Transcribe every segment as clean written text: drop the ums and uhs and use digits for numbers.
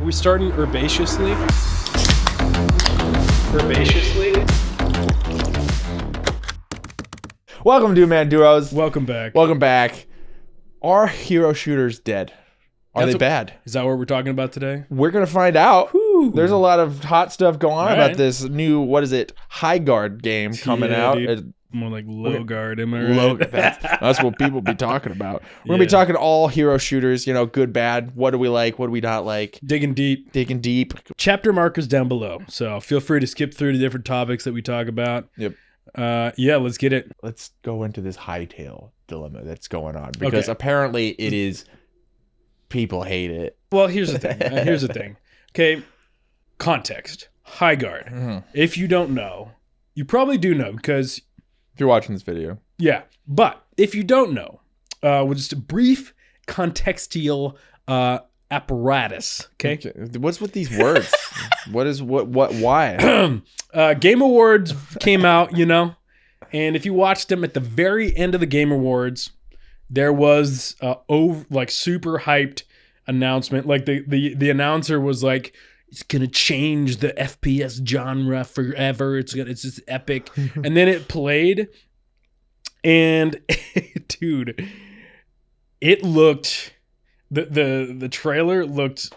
Are we starting herbaceously? Welcome, Dudeman Duos. Welcome back. Welcome back. Are hero shooters dead? Are they bad? Is that what we're talking about today? We're going to find out. Whew. There's a lot of hot stuff going on about right. this new, Highguard game coming out. More like low guard, am I right? That's what people be talking about. We're going to be talking all hero shooters, good, bad. What do we like? What do we not like? Digging deep. Chapter markers down below. So feel free to skip through the different topics that we talk about. Yep. Let's get it. Let's go into this hightail dilemma that's going on because apparently it is. People hate it. Well, here's the thing. Okay, context. Highguard. Mm-hmm. If you don't know, you probably do know because if you're watching this video. Yeah, but if you don't know, with just a brief contextual apparatus. Okay, what's with these words? Why? Game Awards came out, and if you watched them at the very end of the Game Awards, there was super hyped announcement. Like the announcer was like, "It's gonna change the FPS genre forever. It's just epic." And then it played, and dude, it looked the trailer looked,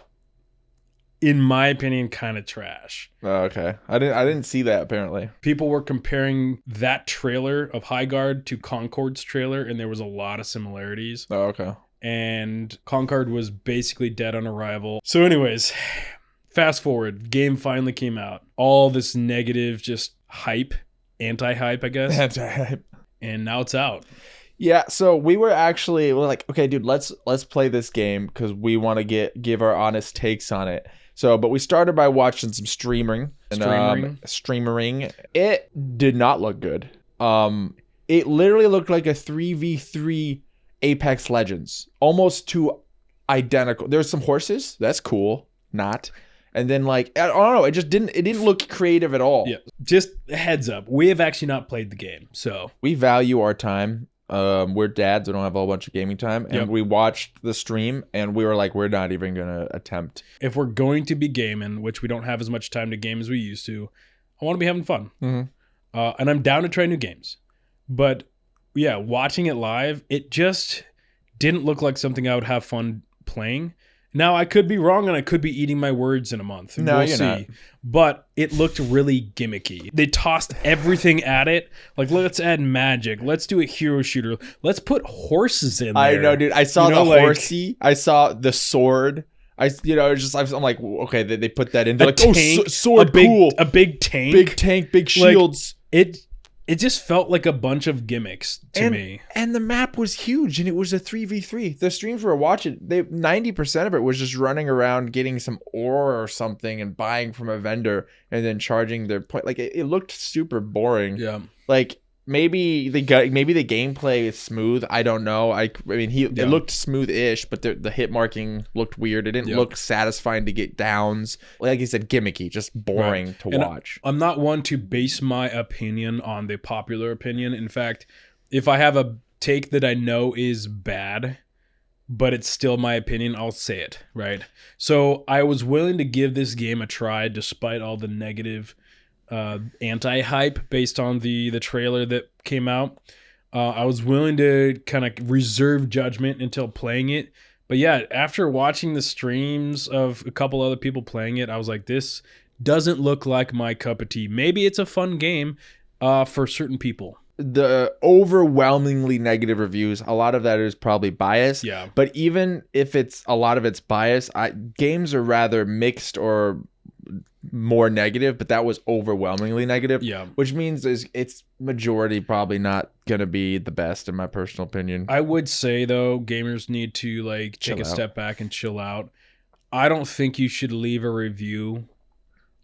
in my opinion, kind of trash. Oh, okay. I didn't see that apparently. People were comparing that trailer of Highguard to Concord's trailer, and there was a lot of similarities. Oh, okay. And Concord was basically dead on arrival. So anyways, fast forward, game finally came out. All this negative just hype, anti-hype, I guess. Anti-hype. And now it's out. Yeah, so we're like, okay, dude, let's play this game because we want to give our honest takes on it. So, but we started by watching some streamering. It did not look good. It literally looked like a 3v3 Apex Legends, almost too identical. There's some horses, that's cool, not. And then I don't know, it didn't look creative at all. Yeah, just a heads up, we have actually not played the game, so we value our time. We're dads, we don't have a whole bunch of gaming time, and we watched the stream and we were like, we're not even gonna attempt. If we're going to be gaming, which we don't have as much time to game as we used to, I want to be having fun. Mm-hmm. And I'm down to try new games, but yeah, watching it live, it just didn't look like something I would have fun playing. Now, I could be wrong, and I could be eating my words in a month. No, we'll you're see. not. But it looked really gimmicky. They tossed everything at it. Like, let's add magic. Let's do a hero shooter. Let's put horses in there. I know, dude. I saw the horsey. I saw the sword. I'm like, okay, they put that in. They're like, tank, sword, cool. A big tank. Big tank, big shields. It just felt like a bunch of gimmicks to me. And the map was huge, and it was a 3v3. The streams we were watching, 90% of it was just running around getting some ore or something and buying from a vendor and then charging their point. Like, it looked super boring. Yeah. Like, maybe the gameplay is smooth. I don't know. It looked smooth-ish, but the hit marking looked weird. It didn't look satisfying to get downs. Like you said, gimmicky, just boring to watch. I'm not one to base my opinion on the popular opinion. In fact, if I have a take that I know is bad, but it's still my opinion, I'll say it, right? So I was willing to give this game a try despite all the negative anti-hype based on the trailer that came out. I was willing to kind of reserve judgment until playing it. But yeah, after watching the streams of a couple other people playing it, I was like, this doesn't look like my cup of tea. Maybe it's a fun game for certain people. The overwhelmingly negative reviews, a lot of that is probably bias. Yeah. But even if a lot of it's bias, games are rather mixed or more negative, but that was overwhelmingly negative. Yeah. Which means it's majority probably not going to be the best in my personal opinion. I would say, though, gamers need to take a step back and chill out. I don't think you should leave a review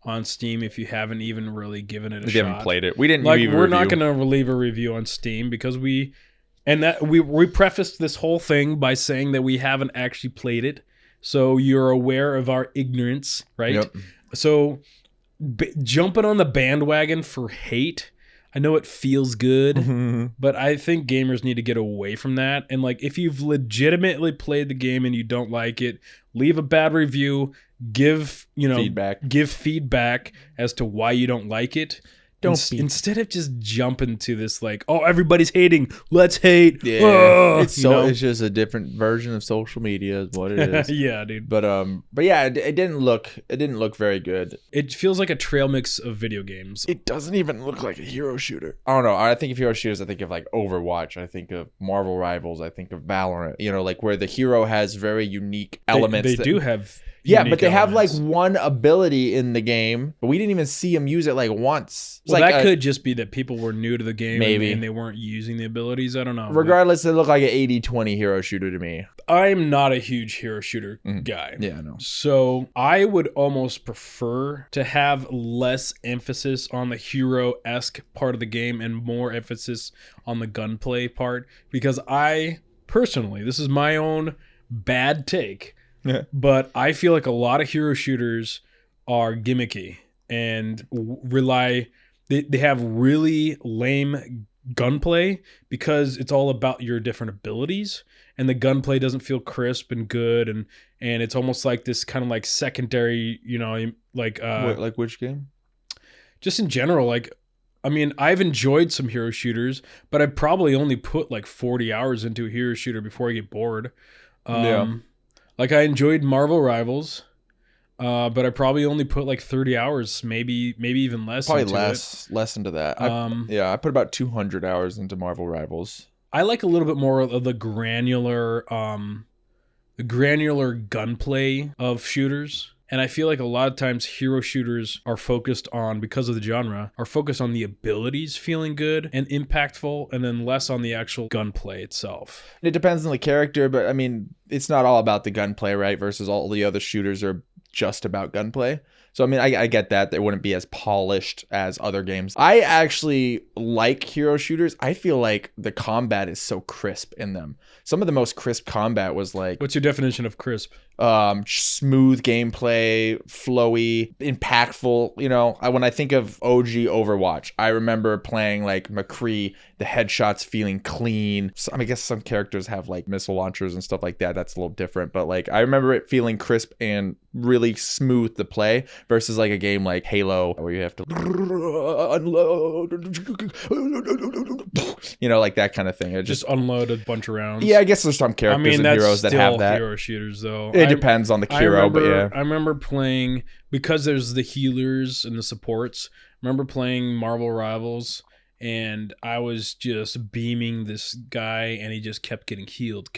on Steam if you haven't even really given it a shot. We haven't played it. We didn't we're not going to leave a review on Steam because we prefaced this whole thing by saying that we haven't actually played it. So you're aware of our ignorance, right? Yep. So jumping on the bandwagon for hate, I know it feels good, Mhm. but I think gamers need to get away from that. And like, if you've legitimately played the game and you don't like it, leave a bad review. Give feedback as to why you don't like it. Instead of just jumping to this like, oh, everybody's hating, let's hate. Yeah, it's just a different version of social media is what it is. Yeah, dude. But yeah, it didn't look very good. It feels like a trail mix of video games. It doesn't even look like a hero shooter. I don't know. I think of hero shooters, I think of like Overwatch. I think of Marvel Rivals. I think of Valorant. You know, like where the hero has very unique elements. They do have. Yeah, but they have like one ability in the game, but we didn't even see him use it like once. Well, that could just be that people were new to the game and they weren't using the abilities. I don't know. Regardless, it looked like an 80-20 hero shooter to me. I'm not a huge hero shooter guy. Yeah, I know. So I would almost prefer to have less emphasis on the hero-esque part of the game and more emphasis on the gunplay part, because I personally, this is my own bad take, but I feel like a lot of hero shooters are gimmicky and they have really lame gunplay because it's all about your different abilities, and the gunplay doesn't feel crisp and good, and it's almost like this kind of like secondary, like which game? Just in general, like, I mean, I've enjoyed some hero shooters, but I probably only put like 40 hours into a hero shooter before I get bored. Like, I enjoyed Marvel Rivals, but I probably only put like 30 hours, maybe even less. Probably less into that. I put about 200 hours into Marvel Rivals. I like a little bit more of the granular gunplay of shooters. And I feel like a lot of times hero shooters are focused on, because of the genre, are focused on the abilities feeling good and impactful, and then less on the actual gunplay itself. It depends on the character, but I mean, it's not all about the gunplay, right? Versus all the other shooters are just about gunplay. So, I mean, I get that. They wouldn't be as polished as other games. I actually like hero shooters. I feel like the combat is so crisp in them. Some of the most crisp combat was like... What's your definition of crisp? Smooth gameplay, flowy, impactful. You know, when I think of OG Overwatch, I remember playing like McCree, the headshots feeling clean. So, I mean, I guess some characters have like missile launchers and stuff like that. That's a little different, but like I remember it feeling crisp and really smooth to play versus like a game like Halo where you have to unload, you know, like that kind of thing. It just unload a bunch of rounds. Yeah, I guess there's some characters and heroes that have that. Hero shooters though. It depends on the hero, but yeah. I remember playing, because there's the healers and the supports. I remember playing Marvel Rivals, and I was just beaming this guy, and he just kept getting healed.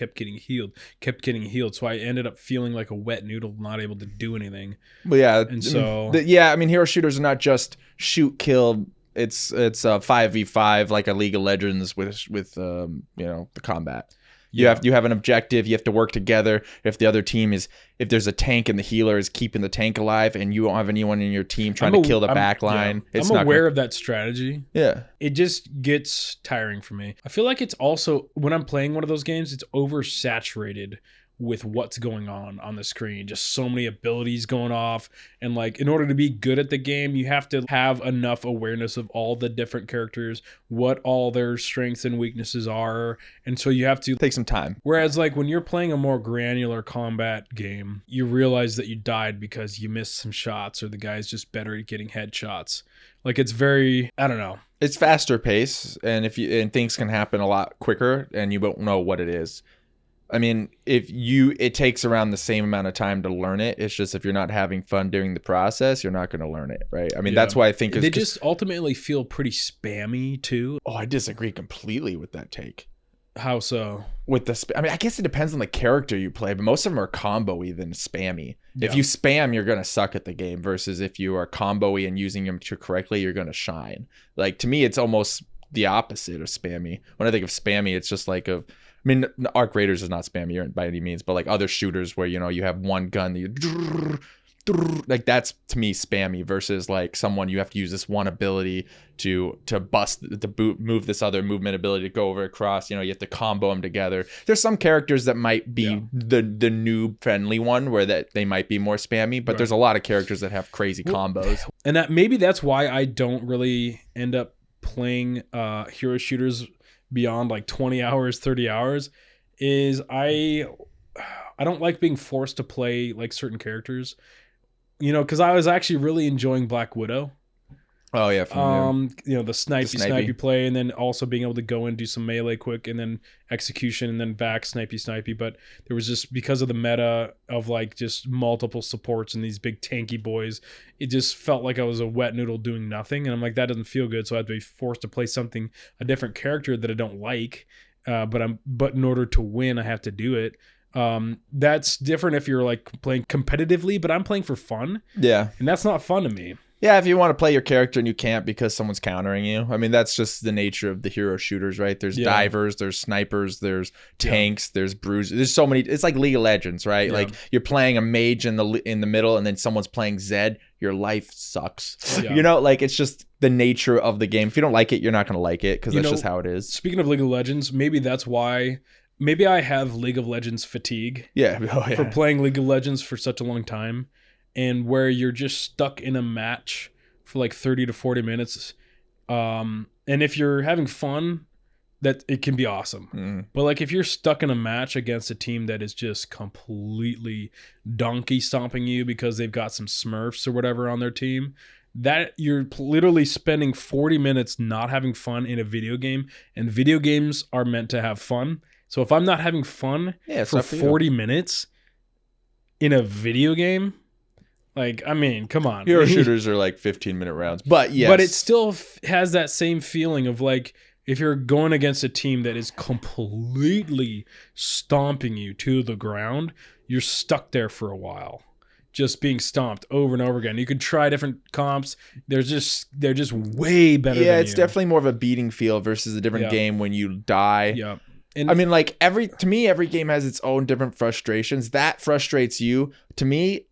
So I ended up feeling like a wet noodle, not able to do anything. But yeah, and so I mean, hero shooters are not just shoot, kill. It's a 5v5 like a League of Legends with the combat. You have an objective. You have to work together. If the other team if there's a tank and the healer is keeping the tank alive, and you don't have anyone in your team trying to kill the back line, I'm aware of that strategy. Yeah, it just gets tiring for me. I feel like it's also, when I'm playing one of those games, it's oversaturated with what's going on the screen. Just so many abilities going off, and like, in order to be good at the game, you have to have enough awareness of all the different characters, what all their strengths and weaknesses are, and so you have to take some time. Whereas like when you're playing a more granular combat game, you realize that you died because you missed some shots, or the guy's just better at getting headshots. Like, it's very, I don't know. It's faster pace, and things can happen a lot quicker, and you won't know what it is. I mean, it takes around the same amount of time to learn it. It's just if you're not having fun during the process, you're not going to learn it, right? I mean, that's why I think they just ultimately feel pretty spammy too. Oh, I disagree completely with that take. How so? I mean, I guess it depends on the character you play, but most of them are combo-y than spammy. Yeah. If you spam, you're going to suck at the game, versus if you are combo-y and using them correctly, you're going to shine. Like, to me, it's almost the opposite of spammy. When I think of spammy, it's just like I mean, Arc Raiders is not spammy by any means, but like other shooters where, you have one gun that you like, that's to me spammy, versus like someone, you have to use this one ability to move this other movement ability to go over across. You have to combo them together. There's some characters that might be the noob friendly one where that they might be more spammy, but there's a lot of characters that have crazy combos. And maybe that's why I don't really end up playing hero shooters beyond like 20 hours, 30 hours is I don't like being forced to play like certain characters, because I was actually really enjoying Black Widow. Oh yeah, The snipey play, and then also being able to go and do some melee quick, and then execution, and then back snipey. But there was just, because of the meta of like just multiple supports and these big tanky boys, it just felt like I was a wet noodle doing nothing, and I'm like, that doesn't feel good. So I had to be forced to play a different character that I don't like, but in order to win, I have to do it. That's different if you're like playing competitively, but I'm playing for fun. Yeah, and that's not fun to me. Yeah, if you want to play your character and you can't because someone's countering you. I mean, that's just the nature of the hero shooters, right? There's divers, there's snipers, there's tanks, there's bruisers. There's so many. It's like League of Legends, right? Like you're playing a mage in the middle, and then someone's playing Zed. Your life sucks. Like it's just the nature of the game. If you don't like it, you're not going to like it because that's just how it is. Speaking of League of Legends, maybe that's why. Maybe I have League of Legends fatigue. For playing League of Legends for such a long time. And where you're just stuck in a match for like 30 to 40 minutes. And if you're having fun, that it can be awesome. But like if you're stuck in a match against a team that is just completely donkey stomping you because they've got some Smurfs or whatever on their team, that you're literally spending 40 minutes not having fun in a video game. And video games are meant to have fun. So if I'm not having fun for 40 minutes in a video game, like, I mean, come on. Hero shooters are like 15-minute rounds. But yes. But it still has that same feeling of like, if you're going against a team that is completely stomping you to the ground, you're stuck there for a while. Just being stomped over and over again. You could try different comps. They're just way better than it's definitely more of a beating feel versus a different game when you die. Yeah. And I mean, like every game has its own different frustrations. That frustrates you. To me,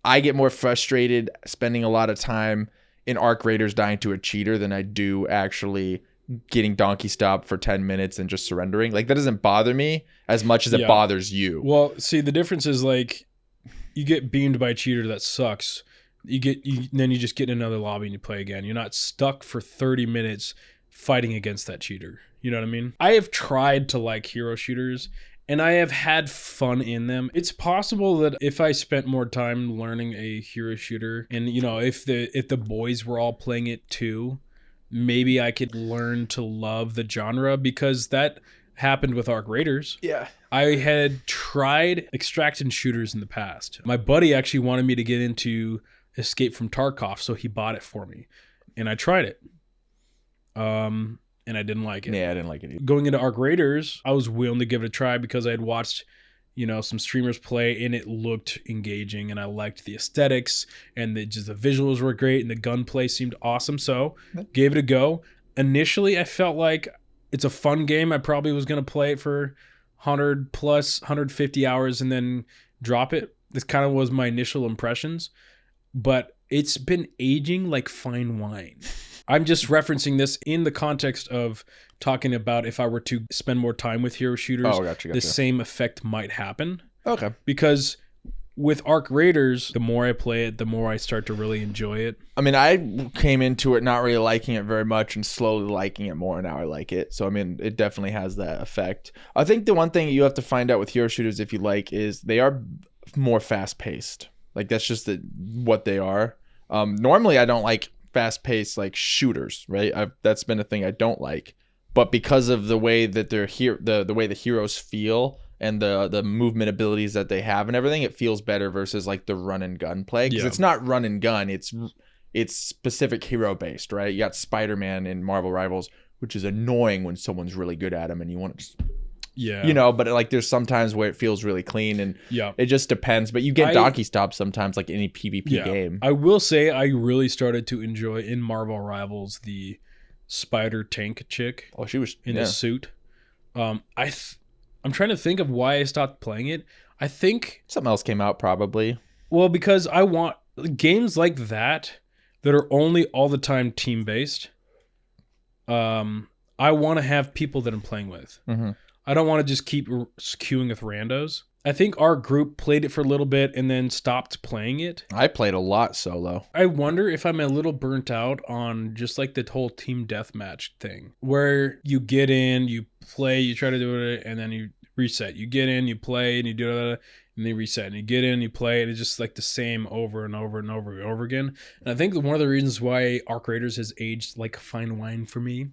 I get more frustrated spending a lot of time in Arc Raiders dying to a cheater than I do actually getting donkey stopped for 10 minutes and just surrendering. Like that doesn't bother me as much as it bothers you. Well, see, the difference is like you get beamed by a cheater that sucks. Then you just get in another lobby and you play again. You're not stuck for 30 minutes fighting against that cheater. You know what I mean? I have tried to like hero shooters and I have had fun in them. It's possible that if I spent more time learning a hero shooter and, if the boys were all playing it too, maybe I could learn to love the genre, because that happened with Arc Raiders. Yeah. I had tried extraction shooters in the past. My buddy actually wanted me to get into Escape from Tarkov, so he bought it for me. And I tried it. And I didn't like it. Yeah, I didn't like it either. Going into Arc Raiders, I was willing to give it a try because I had watched, some streamers play and it looked engaging and I liked the aesthetics and the visuals were great and the gunplay seemed awesome. So gave it a go. Initially, I felt like it's a fun game. I probably was going to play it for 100 plus 150 hours and then drop it. This kind of was my initial impressions, but it's been aging like fine wine. I'm just referencing this in the context of talking about if I were to spend more time with hero shooters, gotcha. the same effect might happen. Okay. Because with Arc Raiders, the more I play it, the more I start to really enjoy it. I mean, I came into it not really liking it very much and slowly liking it more, and now I like it. So, I mean, it definitely has that effect. I think the one thing you have to find out with hero shooters, if you like, is they are more fast-paced. Like, that's just what they are. Normally, I don't like fast-paced like shooters, right? That's been a thing I don't like, but because of the way that they're here, the way the heroes feel and the movement abilities that they have and everything, it feels better versus like the run and gun play, because it's not run and gun, it's specific hero based, right? You got Spider-Man in Marvel Rivals, which is annoying when someone's really good at him and you want to just but like there's sometimes where it feels really clean and it just depends. But you get donkey stops sometimes, like any PvP game. I will say I really started to enjoy in Marvel Rivals the spider tank chick. Oh, she was in the suit. I'm trying to think of why I stopped playing it. I think something else came out probably. Well, because I want games like that are only all the time team based. I want to have people that I'm playing with. Mm-hmm. I don't want to just keep queuing with randos. I think our group played it for a little bit and then stopped playing it. I played a lot solo. I wonder if I'm a little burnt out on just like the whole team deathmatch thing, where you get in, you play, you try to do it, and then you reset. You get in, you play, and you do it, and then you reset. And you get in, you play, and it's just like the same over and over and over and over again. And I think one of the reasons why Arc Raiders has aged like fine wine for me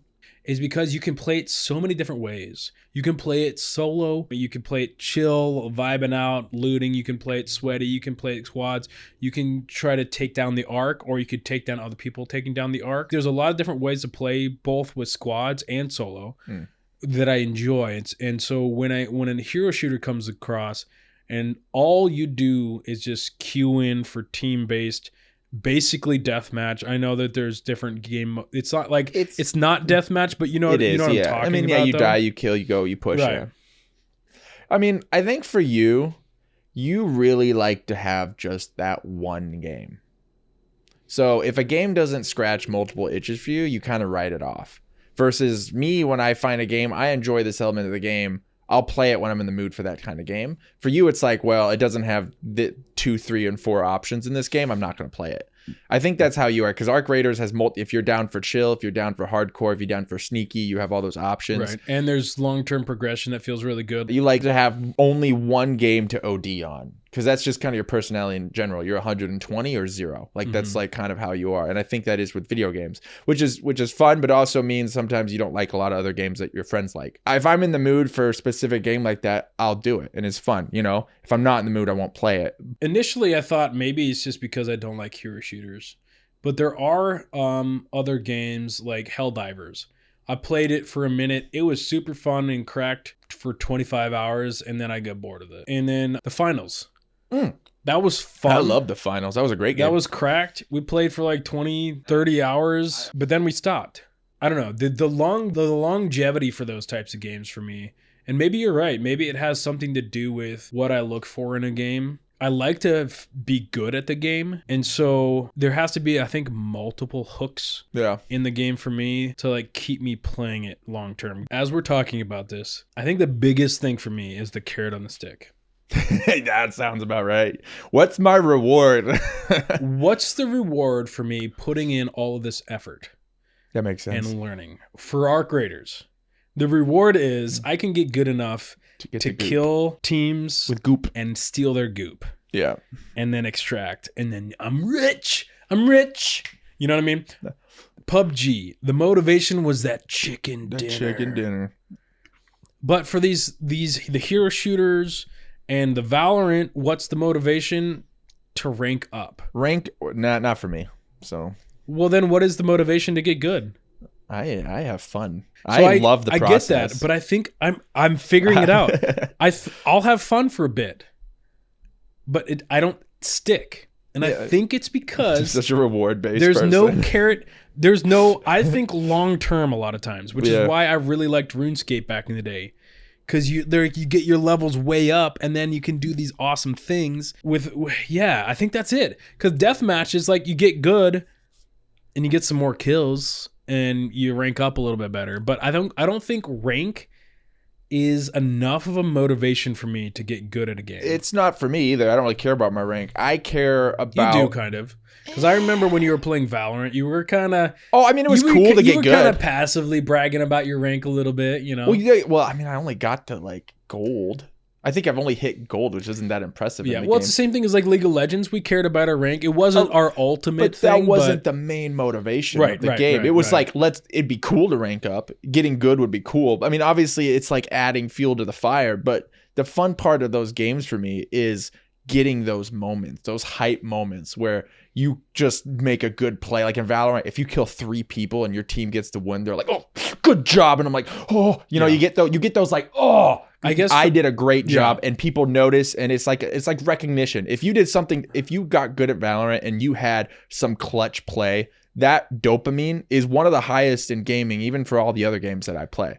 is because you can play it so many different ways. You can play it solo, you can play it chill, vibing out, looting, you can play it sweaty, you can play it squads, you can try to take down the Arc, or you could take down other people taking down the Arc. There's a lot of different ways to play both with squads and solo that I enjoy. And so when a hero shooter comes across and all you do is just queue in for team-based basically deathmatch. I know that there's different game. It's not like it's not deathmatch, but you know, It is, you know what yeah. I'm talking I mean, about. yeah, you though? die, you kill, you go, you push. Right. Yeah. I mean, I think for you really like to have just that one game. So if a game doesn't scratch multiple itches for you, you kind of write it off. Versus me, when I find a game, I enjoy this element of the game. I'll play it when I'm in the mood for that kind of game. For you, it's like, well, it doesn't have the 2, 3, and 4 options in this game. I'm not going to play it. I think that's how you are, because Arc Raiders has if you're down for chill, if you're down for hardcore, if you're down for sneaky, you have all those options. Right. And there's long-term progression that feels really good. You like to have only one game to OD on, because that's just kind of your personality in general. You're 120 or 0. Like that's like kind of how you are. And I think that is with video games, which is fun, but also means sometimes you don't like a lot of other games that your friends like. If I'm in the mood for a specific game like that, I'll do it. And it's fun. You know, if I'm not in the mood, I won't play it. Initially, I thought maybe it's just because I don't like hero shooters, but there are other games like Helldivers. I played it for a minute. It was super fun and cracked for 25 hours, and then I got bored of it. And then the finals. That was fun. I love the finals. That was a great game. That was cracked. We played for like 20, 30 hours, but then we stopped. I don't know. The longevity for those types of games for me, and maybe you're right. Maybe it has something to do with what I look for in a game. I like to be good at the game, and so there has to be, I think, multiple hooks in the game for me to like keep me playing it long term. As we're talking about this, I think the biggest thing for me is the carrot on the stick. That sounds about right. What's my reward? What's the reward for me putting in all of this effort? That makes sense. And learning. For Arc Raiders, the reward is I can get good enough to kill teams with goop and steal their goop. Yeah. And then extract. And then I'm rich. I'm rich. You know what I mean? PUBG, the motivation was that chicken dinner. But for the hero shooters and the Valorant, what's the motivation? To rank up. Rank, not for me. So. Well, then what is the motivation to get good? I have fun. So I love the process. I get that, but I think I'm figuring it out. I'll have fun for a bit, but I don't stick. And I think it's because such a reward based. There's no carrot. There's no. I think long term a lot of times, which is why I really liked RuneScape back in the day, because you get your levels way up, and then you can do these awesome things with. Yeah, I think that's it. Because deathmatch is like you get good, and you get some more kills, and you rank up a little bit better. But I don't think rank is enough of a motivation for me to get good at a game. It's not for me either. I don't really care about my rank. I care about... You do, kind of. Because I remember when you were playing Valorant, you were kind of... Oh, I mean, it was cool to get good. You were kind of passively bragging about your rank a little bit, you know? Well, I mean, I only got to, like, gold. I think I've only hit gold, which isn't that impressive. Yeah, in the well, game. it's the same thing as like League of Legends. We cared about our rank. It wasn't our ultimate thing. That wasn't the main motivation of the game. It was like, it'd be cool to rank up. Getting good would be cool. I mean, obviously, it's like adding fuel to the fire. But the fun part of those games for me is getting those moments, those hype moments where you just make a good play. Like in Valorant, if you kill 3 people and your team gets to win, they're like, "Oh, good job!" And I'm like, "Oh," you get those like, "Oh." I guess I did a great job, and people notice, and it's like recognition. If you did something, if you got good at Valorant and you had some clutch play, that dopamine is one of the highest in gaming, even for all the other games that I play.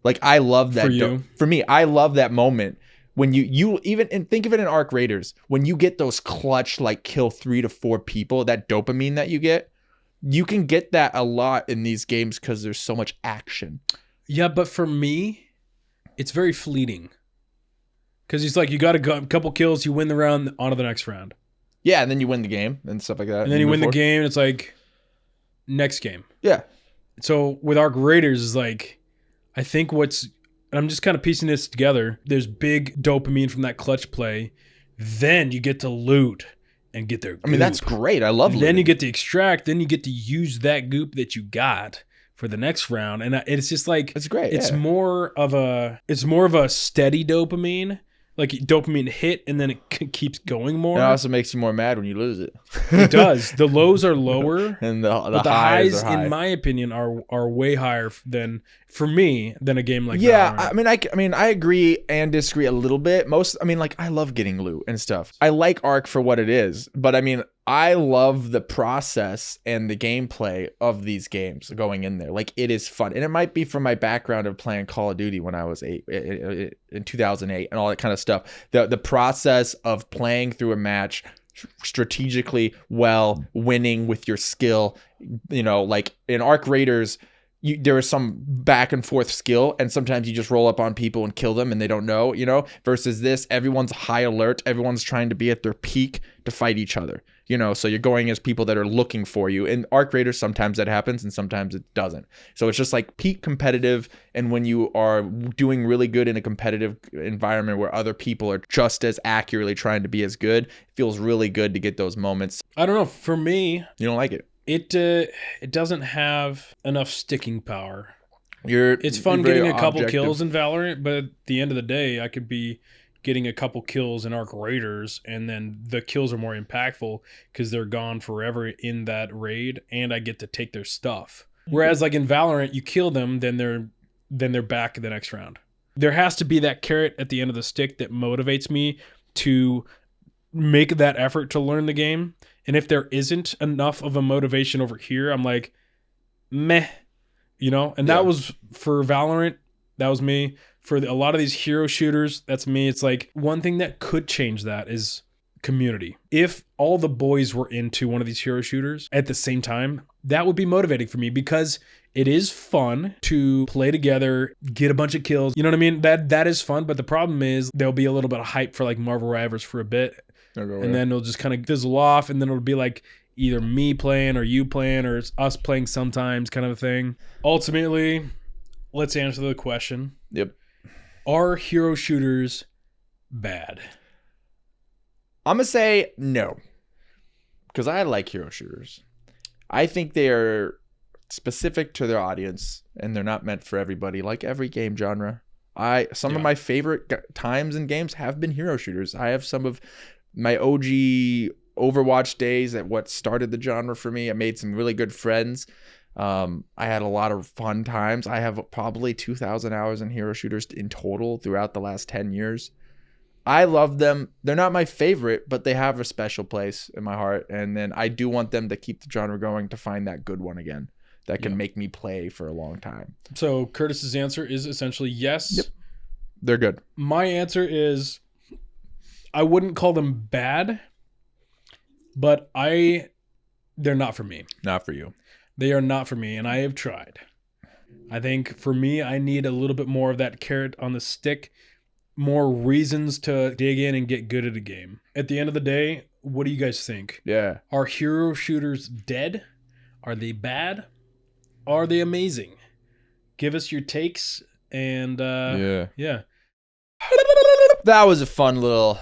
Like I love that. For me, I love that moment when you even, and think of it in Arc Raiders, when you get those clutch like kill 3 to 4 people, that dopamine that you can get that a lot in these games because there's so much action. Yeah, but for me, it's very fleeting. Because he's like, you got a couple kills, you win the round, on to the next round. Yeah, and then you win the game and stuff like that. And then you win the game, and it's like, next game. Yeah. So with Arc Raiders, is like, I think and I'm just kind of piecing this together. There's big dopamine from that clutch play. Then you get to loot and get their goop. I mean, that's great. I love looting. Then you get to extract. Then you get to use that goop that you got for the next round. And it's just like, it's great. It's yeah. more of a steady dopamine. Like dopamine hit and then it keeps going more. It also makes you more mad when you lose it. It does. The lows are lower, and the highs, are high. in my opinion, are way higher than a game like yeah. Valorant. I mean, I agree and disagree a little bit. I love getting loot and stuff. I like Arc for what it is, but I mean, I love the process and the gameplay of these games going in there. Like, it is fun. And it might be from my background of playing Call of Duty when I was in 2008 and all that kind of stuff. The process of playing through a match strategically well, winning with your skill, like in Arc Raiders, there is some back and forth skill, and sometimes you just roll up on people and kill them and they don't know, versus this, everyone's high alert. Everyone's trying to be at their peak to fight each other, so you're going as people that are looking for you. In Arc Raiders, sometimes that happens and sometimes it doesn't. So it's just like peak competitive. And when you are doing really good in a competitive environment where other people are just as accurately trying to be as good, it feels really good to get those moments. I don't know. For me, you don't like it. It doesn't have enough sticking power. It's fun you're getting a couple objective. kills in Valorant, but at the end of the day, I could be getting a couple kills in Arc Raiders, and then the kills are more impactful because they're gone forever in that raid, and I get to take their stuff. Whereas like in Valorant, you kill them, then they're back in the next round. There has to be that carrot at the end of the stick that motivates me to make that effort to learn the game. And if there isn't enough of a motivation over here, I'm like, meh, And that was for Valorant. That was me. For a lot of these hero shooters, that's me. It's like one thing that could change that is community. If all the boys were into one of these hero shooters at the same time, that would be motivating for me because it is fun to play together, get a bunch of kills. You know what I mean? That is fun. But the problem is there'll be a little bit of hype for like Marvel Rivals for a bit. And then it'll just kind of fizzle off, and then it'll be like either me playing or you playing or it's us playing sometimes kind of a thing. Ultimately, let's answer the question. Yep. Are hero shooters bad? I'm going to say no, because I like hero shooters. I think they are specific to their audience, and they're not meant for everybody, like every game genre. Some of my favorite times in games have been hero shooters. I have some of my OG Overwatch days at what started the genre for me. I made some really good friends. I had a lot of fun times. I have probably 2,000 hours in hero shooters in total throughout the last 10 years. I love them. They're not my favorite, but they have a special place in my heart. And then I do want them to keep the genre going, to find that good one again that can make me play for a long time. So Curtis's answer is essentially yes. Yep. They're good. My answer is I wouldn't call them bad, but they're not for me. Not for you. They are not for me, and I have tried. I think for me, I need a little bit more of that carrot on the stick, more reasons to dig in and get good at a game. At the end of the day, what do you guys think? Yeah. Are hero shooters dead? Are they bad? Are they amazing? Give us your takes, and yeah. That was a fun little